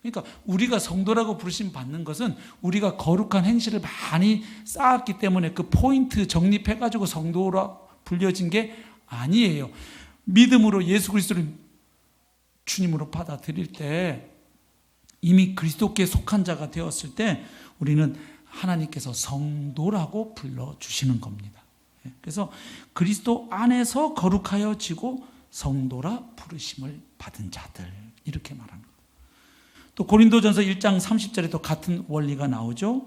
그러니까 우리가 성도라고 부르심 받는 것은 우리가 거룩한 행실을 많이 쌓았기 때문에 그 포인트 정립해가지고 성도라 불려진 게 아니에요. 믿음으로 예수 그리스도를 주님으로 받아들일 때 이미 그리스도께 속한 자가 되었을 때 우리는 하나님께서 성도라고 불러주시는 겁니다. 그래서 그리스도 안에서 거룩하여지고 성도라 부르심을 받은 자들, 이렇게 말합니다. 또 고린도전서 1장 30절에도 같은 원리가 나오죠.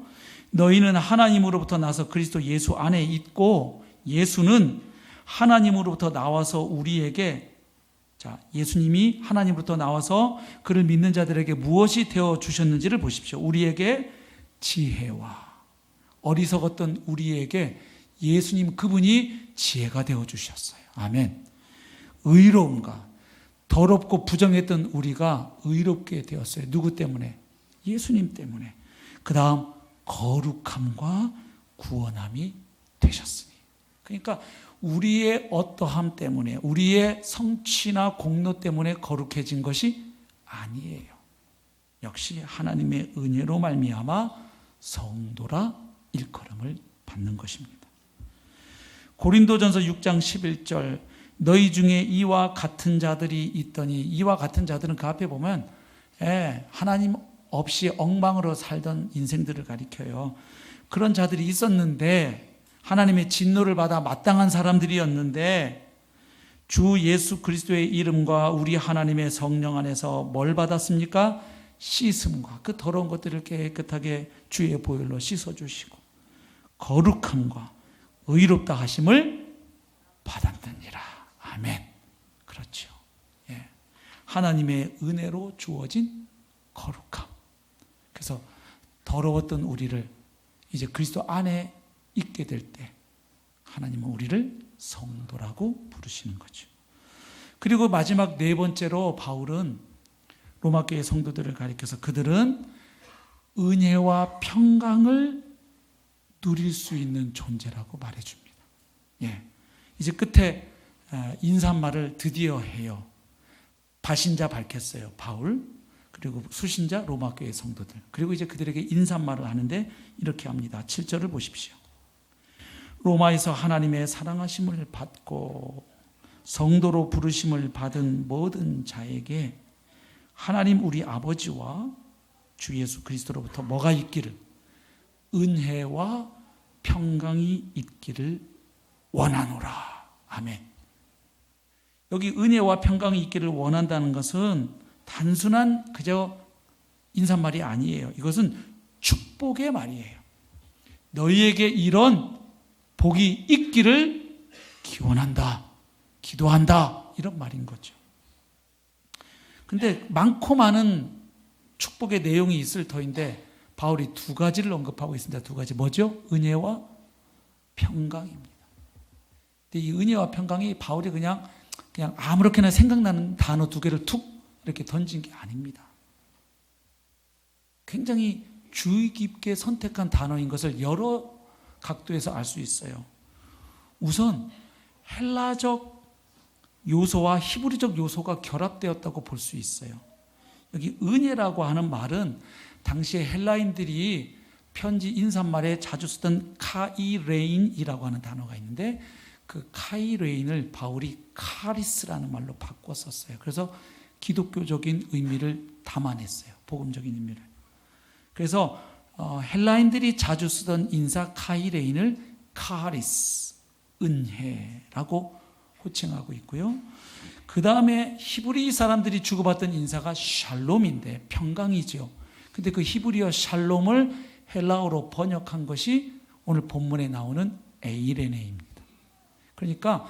너희는 하나님으로부터 나서 그리스도 예수 안에 있고 예수는 하나님으로부터 나와서 우리에게, 자, 예수님이 하나님으로부터 나와서 그를 믿는 자들에게 무엇이 되어 주셨는지를 보십시오. 우리에게 지혜와, 어리석었던 우리에게 예수님 그분이 지혜가 되어 주셨어요. 아멘. 의로움과, 더럽고 부정했던 우리가 의롭게 되었어요. 누구 때문에? 예수님 때문에. 그 다음 거룩함과 구원함이 되셨으니. 그러니까 우리의 어떠함 때문에, 우리의 성취나 공로 때문에 거룩해진 것이 아니에요. 역시 하나님의 은혜로 말미암아 성도라 일컬음을 받는 것입니다. 고린도전서 6장 11절, 너희 중에 이와 같은 자들이 있더니, 이와 같은 자들은 그 앞에 보면 하나님 없이 엉망으로 살던 인생들을 가리켜요. 그런 자들이 있었는데, 하나님의 진노를 받아 마땅한 사람들이었는데 주 예수 그리스도의 이름과 우리 하나님의 성령 안에서 뭘 받았습니까? 씻음과, 그 더러운 것들을 깨끗하게 주의 보혈로 씻어주시고 거룩함과 의롭다 하심을 받았느니라. 아멘. 그렇죠. 예. 하나님의 은혜로 주어진 거룩함. 그래서 더러웠던 우리를 이제 그리스도 안에 있게 될 때 하나님은 우리를 성도라고 부르시는 거죠. 그리고 마지막 네 번째로 바울은 로마교회 성도들을 가리켜서 그들은 은혜와 평강을 누릴 수 있는 존재라고 말해줍니다. 예. 이제 끝에 인사말을 드디어 해요. 발신자 밝혔어요. 바울, 그리고 수신자 로마교회 성도들. 그리고 이제 그들에게 인사말을 하는데 이렇게 합니다. 7절을 보십시오. 로마에서 하나님의 사랑하심을 받고 성도로 부르심을 받은 모든 자에게 하나님 우리 아버지와 주 예수 그리스도로부터 뭐가 있기를? 은혜와 평강이 있기를 원하노라. 아멘. 여기 은혜와 평강이 있기를 원한다는 것은 단순한 그저 인사말이 아니에요. 이것은 축복의 말이에요. 너희에게 이런 복이 있기를 기원한다, 기도한다, 이런 말인 거죠. 근데 많고 많은 축복의 내용이 있을 터인데 바울이 두 가지를 언급하고 있습니다. 두 가지. 뭐죠? 은혜와 평강입니다. 근데 이 은혜와 평강이 바울이 그냥 아무렇게나 생각나는 단어 두 개를 툭 이렇게 던진 게 아닙니다. 굉장히 주의 깊게 선택한 단어인 것을 여러 각도에서 알 수 있어요. 우선 헬라적 요소와 히브리적 요소가 결합되었다고 볼 수 있어요. 여기 은혜라고 하는 말은 당시에 헬라인들이 편지 인사말에 자주 쓰던 카이레인이라고 하는 단어가 있는데 그 카이레인을 바울이 카리스라는 말로 바꿔 썼어요. 그래서 기독교적인 의미를 담아냈어요. 복음적인 의미를. 그래서 헬라인들이 자주 쓰던 인사 카이레인을 카리스, 은혜라고 호칭하고 있고요. 그 다음에 히브리 사람들이 주고받던 인사가 샬롬인데 평강이죠. 근데 그 히브리어 샬롬을 헬라어로 번역한 것이 오늘 본문에 나오는 에이레네입니다. 그러니까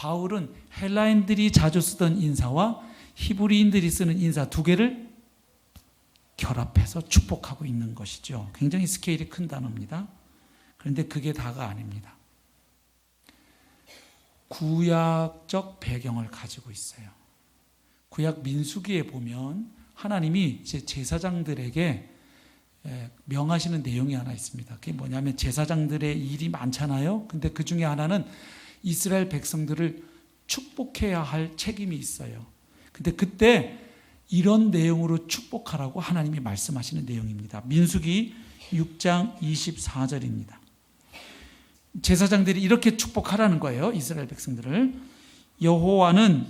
바울은 헬라인들이 자주 쓰던 인사와 히브리인들이 쓰는 인사 두 개를 결합해서 축복하고 있는 것이죠. 굉장히 스케일이 큰 단어입니다. 그런데 그게 다가 아닙니다. 구약적 배경을 가지고 있어요. 구약 민수기에 보면 하나님이 이제 제사장들에게 명하시는 내용이 하나 있습니다. 그게 뭐냐면 제사장들의 일이 많잖아요. 근데 그 중에 하나는 이스라엘 백성들을 축복해야 할 책임이 있어요. 근데 그때 이런 내용으로 축복하라고 하나님이 말씀하시는 내용입니다. 민수기 6장 24절입니다. 제사장들이 이렇게 축복하라는 거예요. 이스라엘 백성들을. 여호와는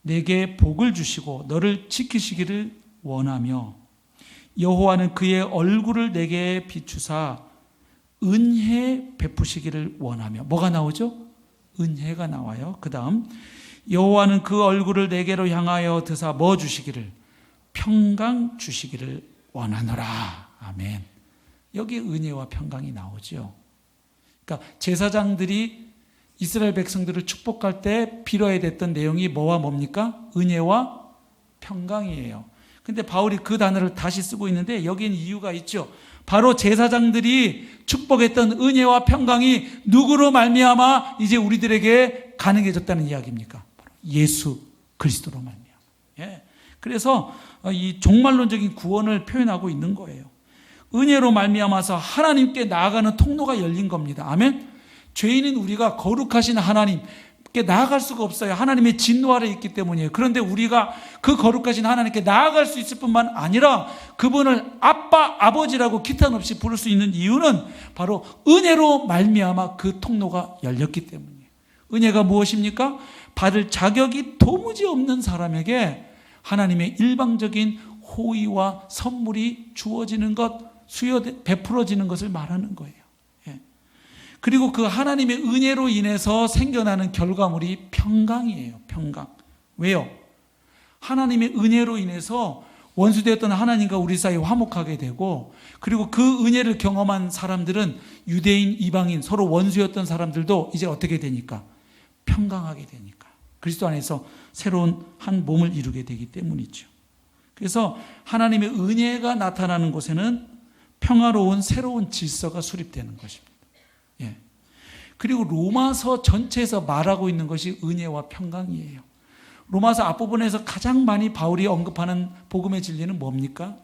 내게 복을 주시고 너를 지키시기를 원하며 여호와는 그의 얼굴을 내게 비추사 은혜 베푸시기를 원하며. 뭐가 나오죠? 은혜가 나와요. 그 다음 여호와는 그 얼굴을 내게로 향하여 드사 뭐 주시기를? 평강 주시기를 원하노라. 아멘. 여기 은혜와 평강이 나오죠. 그러니까 제사장들이 이스라엘 백성들을 축복할 때 빌어야 됐던 내용이 뭐와 뭡니까? 은혜와 평강이에요. 근데 바울이 그 단어를 다시 쓰고 있는데 여기는 이유가 있죠. 바로 제사장들이 축복했던 은혜와 평강이 누구로 말미암아 이제 우리들에게 가능해졌다는 이야기입니까? 예수 그리스도로 말미암아. 예. 그래서 이 종말론적인 구원을 표현하고 있는 거예요. 은혜로 말미암아서 하나님께 나아가는 통로가 열린 겁니다. 아멘. 죄인인 우리가 거룩하신 하나님께 나아갈 수가 없어요. 하나님의 진노 아래 있기 때문이에요. 그런데 우리가 그 거룩하신 하나님께 나아갈 수 있을 뿐만 아니라 그분을 아빠, 아버지라고 기탄 없이 부를 수 있는 이유는 바로 은혜로 말미암아 그 통로가 열렸기 때문이에요. 은혜가 무엇입니까? 받을 자격이 도무지 없는 사람에게 하나님의 일방적인 호의와 선물이 주어지는 것, 베풀어지는 것을 말하는 거예요. 예. 그리고 그 하나님의 은혜로 인해서 생겨나는 결과물이 평강이에요. 평강. 왜요? 하나님의 은혜로 인해서 원수되었던 하나님과 우리 사이 화목하게 되고, 그리고 그 은혜를 경험한 사람들은 유대인, 이방인, 서로 원수였던 사람들도 이제 어떻게 되니까? 평강하게 되니까. 그리스도 안에서 새로운 한 몸을 이루게 되기 때문이죠. 그래서 하나님의 은혜가 나타나는 곳에는 평화로운 새로운 질서가 수립되는 것입니다. 예. 그리고 로마서 전체에서 말하고 있는 것이 은혜와 평강이에요. 로마서 앞부분에서 가장 많이 바울이 언급하는 복음의 진리는 뭡니까?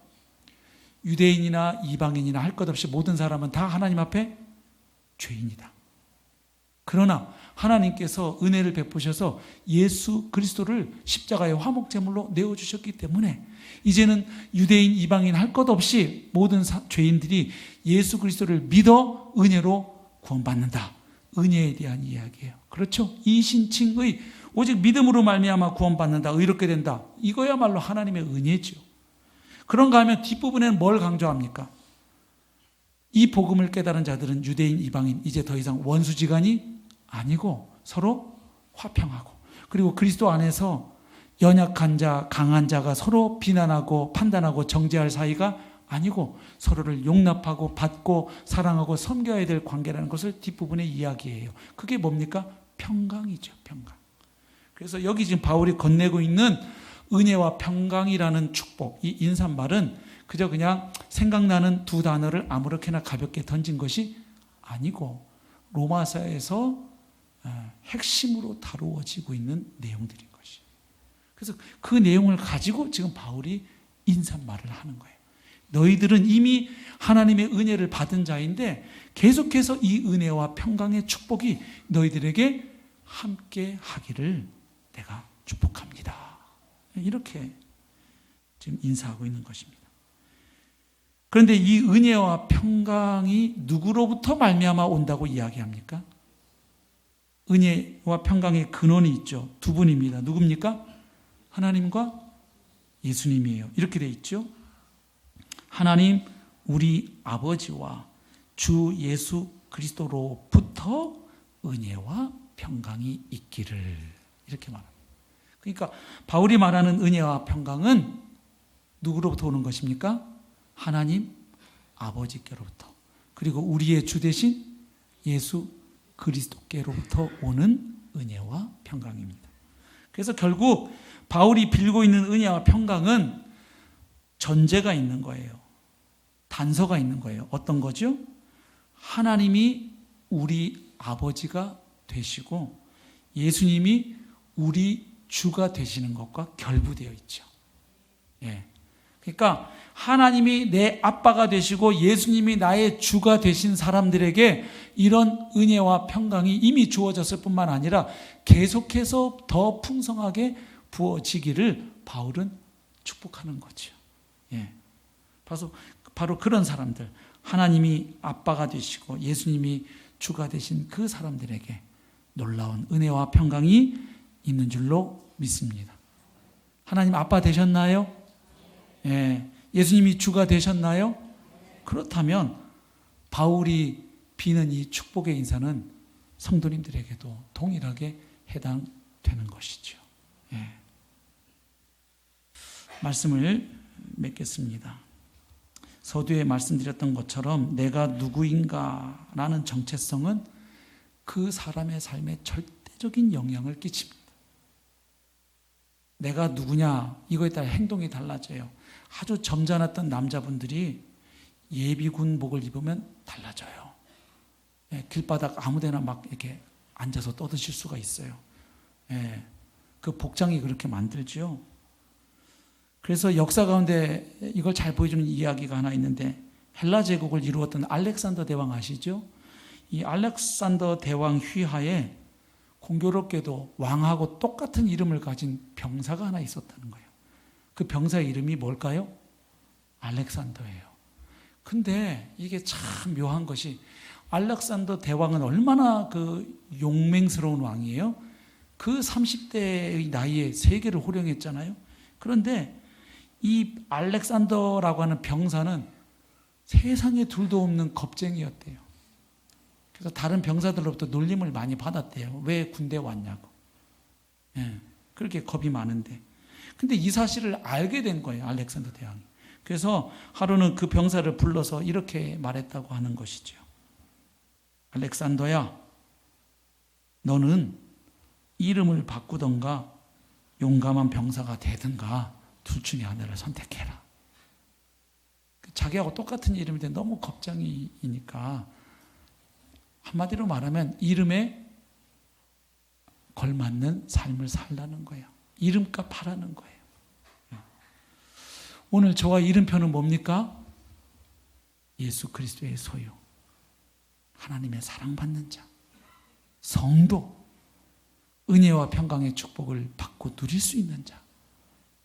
유대인이나 이방인이나 할 것 없이 모든 사람은 다 하나님 앞에 죄인이다. 그러나 하나님께서 은혜를 베푸셔서 예수 그리스도를 십자가의 화목제물로 내어주셨기 때문에 이제는 유대인, 이방인 할 것 없이 모든 죄인들이 예수 그리스도를 믿어 은혜로 구원받는다. 은혜에 대한 이야기예요. 그렇죠? 이신칭의 오직 믿음으로 말미암아 구원받는다. 의롭게 된다. 이거야말로 하나님의 은혜죠. 그런가 하면 뒷부분에는 뭘 강조합니까? 이 복음을 깨달은 자들은 유대인, 이방인 이제 더 이상 원수지간이 아니고 서로 화평하고, 그리고 그리스도 안에서 연약한 자, 강한 자가 서로 비난하고 판단하고 정죄할 사이가 아니고 서로를 용납하고 받고 사랑하고 섬겨야 될 관계라는 것을 뒷부분에 이야기해요. 그게 뭡니까? 평강이죠. 평강. 그래서 여기 지금 바울이 건네고 있는 은혜와 평강이라는 축복, 이 인사말은 그저 그냥 생각나는 두 단어를 아무렇게나 가볍게 던진 것이 아니고 로마서에서 핵심으로 다루어지고 있는 내용들인 것이. 그래서 그 내용을 가지고 지금 바울이 인사말을 하는 거예요. 너희들은 이미 하나님의 은혜를 받은 자인데 계속해서 이 은혜와 평강의 축복이 너희들에게 함께 하기를 내가 축복합니다. 이렇게 지금 인사하고 있는 것입니다. 그런데 이 은혜와 평강이 누구로부터 말미암아 온다고 이야기합니까? 은혜와 평강의 근원이 있죠. 두 분입니다. 누굽니까? 하나님과 예수님이에요. 이렇게 돼 있죠. 하나님 우리 아버지와 주 예수 그리스도로부터 은혜와 평강이 있기를, 이렇게 말합니다. 그러니까 바울이 말하는 은혜와 평강은 누구로부터 오는 것입니까? 하나님 아버지께로부터, 그리고 우리의 주 되신 예수 그리스도께로부터 오는 은혜와 평강입니다. 그래서 결국 바울이 빌고 있는 은혜와 평강은 전제가 있는 거예요. 단서가 있는 거예요. 어떤 거죠? 하나님이 우리 아버지가 되시고 예수님이 우리 주가 되시는 것과 결부되어 있죠. 예. 그러니까 하나님이 내 아빠가 되시고 예수님이 나의 주가 되신 사람들에게 이런 은혜와 평강이 이미 주어졌을 뿐만 아니라 계속해서 더 풍성하게 부어지기를 바울은 축복하는 거죠. 예. 바로 그런 사람들, 하나님이 아빠가 되시고 예수님이 주가 되신 그 사람들에게 놀라운 은혜와 평강이 있는 줄로 믿습니다. 하나님 아빠 되셨나요? 예. 예수님이 주가 되셨나요? 그렇다면 바울이 비는 이 축복의 인사는 성도님들에게도 동일하게 해당되는 것이죠. 예. 말씀을 맺겠습니다. 서두에 말씀드렸던 것처럼 내가 누구인가라는 정체성은 그 사람의 삶에 절대적인 영향을 끼칩니다. 내가 누구냐 이거에 따라 행동이 달라져요. 아주 점잖았던 남자분들이 예비군복을 입으면 달라져요. 예, 길바닥 아무데나 막 이렇게 앉아서 떠드실 수가 있어요. 예, 그 복장이 그렇게 만들죠. 그래서 역사 가운데 이걸 잘 보여주는 이야기가 하나 있는데 헬라 제국을 이루었던 알렉산더 대왕 아시죠? 이 알렉산더 대왕 휘하에 공교롭게도 왕하고 똑같은 이름을 가진 병사가 하나 있었다는 거예요. 그 병사의 이름이 뭘까요? 알렉산더예요. 근데 이게 참 묘한 것이 알렉산더 대왕은 얼마나 그 용맹스러운 왕이에요. 그 30대의 나이에 세계를 호령했잖아요. 그런데 이 알렉산더라고 하는 병사는 세상에 둘도 없는 겁쟁이였대요. 그래서 다른 병사들로부터 놀림을 많이 받았대요. 왜 군대에 왔냐고. 예, 그렇게 겁이 많은데. 근데 이 사실을 알게 된 거예요, 알렉산더 대왕이. 그래서 하루는 그 병사를 불러서 이렇게 말했다고 하는 것이죠. 알렉산더야, 너는 이름을 바꾸던가 용감한 병사가 되든가 둘 중에 하나를 선택해라. 자기하고 똑같은 이름인데 너무 겁쟁이니까 한마디로 말하면 이름에 걸맞는 삶을 살라는 거예요. 이름값 하라는 거예요. 오늘 저와 이름표는 뭡니까? 예수 그리스도의 소유, 하나님의 사랑받는 자, 성도, 은혜와 평강의 축복을 받고 누릴 수 있는 자,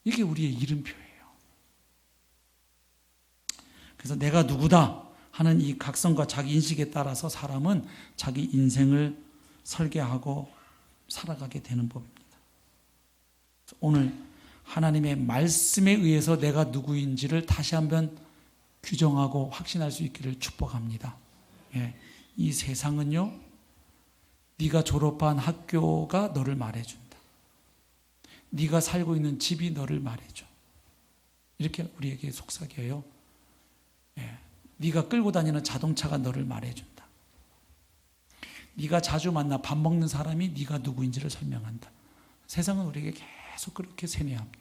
이게 우리의 이름표예요. 그래서 내가 누구다 하는 이 각성과 자기 인식에 따라서 사람은 자기 인생을 설계하고 살아가게 되는 법입니다. 오늘 하나님의 말씀에 의해서 내가 누구인지를 다시 한번 규정하고 확신할 수 있기를 축복합니다. 예, 이 세상은요, 네가 졸업한 학교가 너를 말해준다. 네가 살고 있는 집이 너를 말해줘. 이렇게 우리에게 속삭여요. 예, 네가 끌고 다니는 자동차가 너를 말해준다. 네가 자주 만나 밥 먹는 사람이 네가 누구인지를 설명한다. 세상은 우리에게 계속 그렇게 세뇌합니다.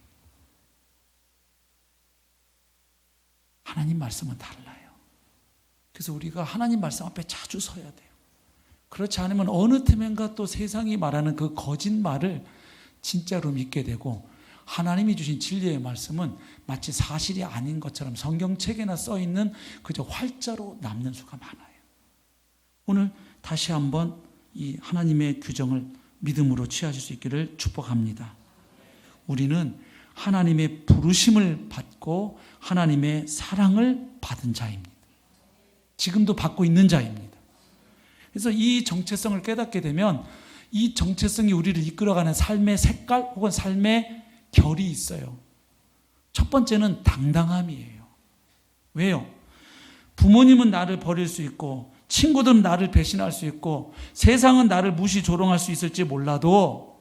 하나님 말씀은 달라요. 그래서 우리가 하나님 말씀 앞에 자주 서야 돼요. 그렇지 않으면 어느 틈엔가 또 세상이 말하는 그 거짓말을 진짜로 믿게 되고, 하나님이 주신 진리의 말씀은 마치 사실이 아닌 것처럼 성경책에나 써있는 그저 활자로 남는 수가 많아요. 오늘 다시 한번 이 하나님의 규정을 믿음으로 취하실 수 있기를 축복합니다. 우리는 하나님의 부르심을 받고 하나님의 사랑을 받은 자입니다. 지금도 받고 있는 자입니다. 그래서 이 정체성을 깨닫게 되면 이 정체성이 우리를 이끌어가는 삶의 색깔 혹은 삶의 결이 있어요. 첫 번째는 당당함이에요. 왜요? 부모님은 나를 버릴 수 있고, 친구들은 나를 배신할 수 있고, 세상은 나를 무시 조롱할 수 있을지 몰라도,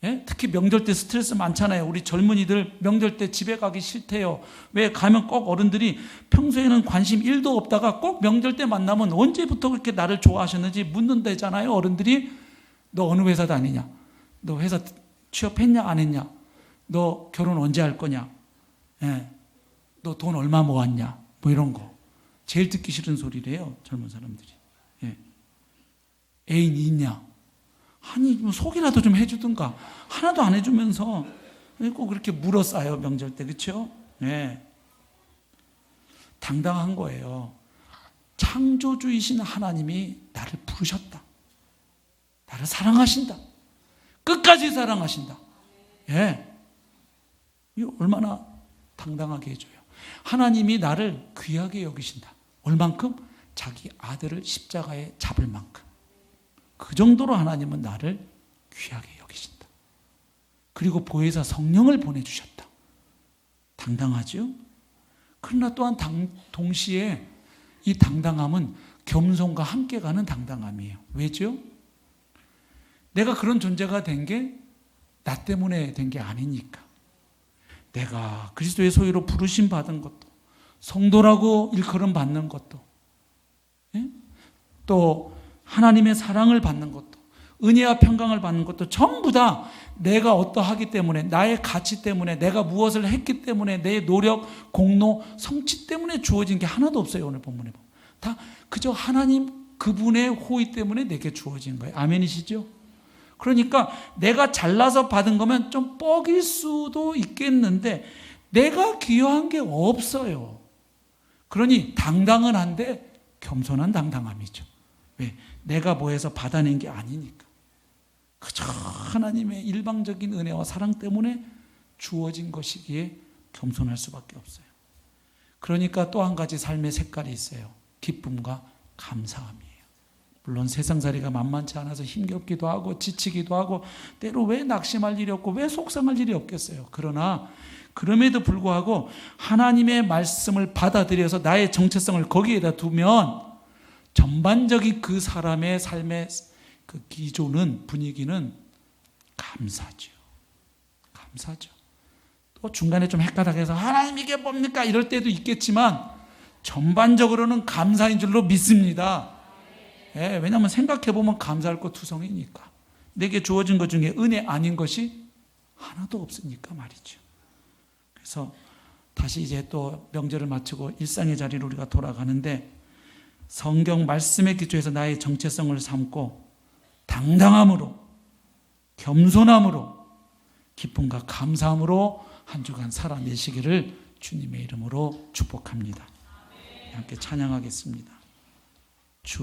예? 특히 명절 때 스트레스 많잖아요. 우리 젊은이들 명절 때 집에 가기 싫대요. 왜? 가면 꼭 어른들이 평소에는 관심 1도 없다가 꼭 명절 때 만나면 언제부터 그렇게 나를 좋아하셨는지 묻는다잖아요, 어른들이. 너 어느 회사 다니냐? 너 회사 취업했냐 안 했냐? 너 결혼 언제 할 거냐? 예. 너 돈 얼마 모았냐? 뭐 이런 거. 제일 듣기 싫은 소리래요, 젊은 사람들이. 예. 애인이 있냐? 아니, 뭐 속이라도 좀 해주든가. 하나도 안 해주면서 꼭 그렇게 물어싸요, 명절 때. 그렇죠? 예. 당당한 거예요. 창조주이신 하나님이 나를 부르셨다. 나를 사랑하신다. 끝까지 사랑하신다. 예. 이거 얼마나 당당하게 해줘요. 하나님이 나를 귀하게 여기신다. 얼만큼? 자기 아들을 십자가에 잡을 만큼. 그 정도로 하나님은 나를 귀하게 여기신다. 그리고 보혜사 성령을 보내주셨다. 당당하죠? 그러나 또한 동시에 이 당당함은 겸손과 함께 가는 당당함이에요. 왜죠? 내가 그런 존재가 된 게 나 때문에 된 게 아니니까. 내가 그리스도의 소유로 부르심 받은 것도, 성도라고 일컬음 받는 것도, 예? 또 하나님의 사랑을 받는 것도, 은혜와 평강을 받는 것도 전부 다 내가 어떠하기 때문에, 나의 가치 때문에, 내가 무엇을 했기 때문에, 내 노력, 공로, 성취 때문에 주어진 게 하나도 없어요. 오늘 본문에 보면 다 그저 하나님 그분의 호의 때문에 내게 주어진 거예요. 아멘이시죠? 그러니까 내가 잘나서 받은 거면 좀 뻑일 수도 있겠는데 내가 기여한 게 없어요. 그러니 당당은 한데 겸손한 당당함이죠. 왜? 내가 뭐해서 받아낸 게 아니니까. 그저 하나님의 일방적인 은혜와 사랑 때문에 주어진 것이기에 겸손할 수밖에 없어요. 그러니까 또 한 가지 삶의 색깔이 있어요. 기쁨과 감사함이에요. 물론 세상살이가 만만치 않아서 힘겹기도 하고 지치기도 하고 때로 왜 낙심할 일이 없고 왜 속상할 일이 없겠어요. 그러나 그럼에도 불구하고 하나님의 말씀을 받아들여서 나의 정체성을 거기에다 두면 전반적인 그 사람의 삶의 그 기조는, 분위기는 감사죠. 감사죠. 또 중간에 좀 헷갈락해서 하나님 이게 뭡니까? 이럴 때도 있겠지만 전반적으로는 감사인 줄로 믿습니다. 예, 왜냐하면 생각해보면 감사할 것 투성이니까. 내게 주어진 것 중에 은혜 아닌 것이 하나도 없으니까 말이죠. 그래서 다시 이제 또 명절을 마치고 일상의 자리로 우리가 돌아가는데 성경 말씀의 기초에서 나의 정체성을 삼고 당당함으로, 겸손함으로, 기쁨과 감사함으로 한 주간 살아내시기를 주님의 이름으로 축복합니다. 함께 찬양하겠습니다. 주